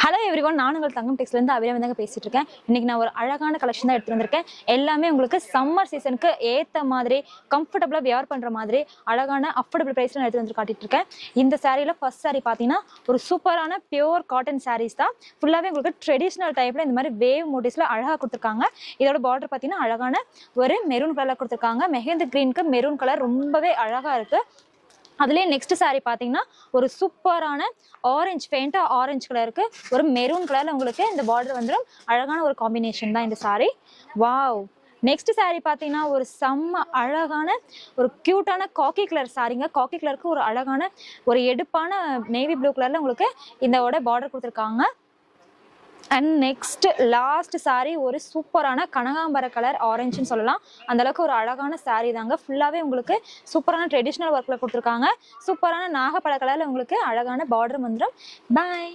Hello everyone, நான் உங்கள் தங்கம் டெக்ஸ்லேருந்து அபிராமி தாங்க பேசிட்டு இருக்கேன். இன்னைக்கு நான் ஒரு அழகான கலெக்ஷன் தான் எடுத்து வந்திருக்கேன். எல்லாமே உங்களுக்கு சம்மர் சீசனுக்கு ஏற்ற மாதிரி கம்ஃபர்டபுளாக வியர் பண்ணுற மாதிரி அழகான அஃபோர்டபுள் ப்ரைஸில் எடுத்து வந்து காட்டிட்டு இருக்கேன். இந்த சாரியில் ஃபர்ஸ்ட் சாரி பார்த்தீங்கன்னா ஒரு சூப்பரான பியூர் காட்டன் சாரீஸ் தான். ஃபுல்லாகவே உங்களுக்கு ட்ரெடிஷ்னல் டைப்பில் இந்த மாதிரி வேவ் மோட்டிவ்ஸில் அழகாக கொடுத்துருக்காங்க. இதோட பார்டர் பார்த்தீங்கன்னா அழகான ஒரு மெரூன் கலரில் கொடுத்துருக்காங்க. மெஹந்தி கிரீனுக்கு மெரூன் கலர் ரொம்பவே அழகாக இருக்குது. அதுலேயே நெக்ஸ்ட் சாரீ பார்த்தீங்கன்னா ஒரு சூப்பரான ஆரஞ்சு பெயிண்டா ஆரஞ்சு கலருக்கு ஒரு மெரூன் கலரில் உங்களுக்கு இந்த பார்டர் வந்துடும். அழகான ஒரு காம்பினேஷன் தான் இந்த சாரீ. வாவ்! நெக்ஸ்ட் சாரீ பார்த்தீங்கன்னா ஒரு செம்ம அழகான ஒரு க்யூட்டான காக்கி கலர் சாரீங்க. காக்கி கலருக்கு ஒரு அழகான ஒரு எடுப்பான நேவி ப்ளூ கலரில் உங்களுக்கு இதோட பார்டர் கொடுத்துருக்காங்க. அண்ட் நெக்ஸ்ட் லாஸ்ட் சாரீ ஒரு சூப்பரான கனகாம்பர கலர் ஆரஞ்சுன்னு சொல்லலாம். அந்த அளவுக்கு ஒரு அழகான சாரீ தாங்க. ஃபுல்லாகவே உங்களுக்கு சூப்பரான ட்ரெடிஷ்னல் ஒர்க்கில் கொடுத்துருக்காங்க. சூப்பரான நாகப்பழ கலரில் உங்களுக்கு அழகான பார்டர் வந்துடும். பாய்.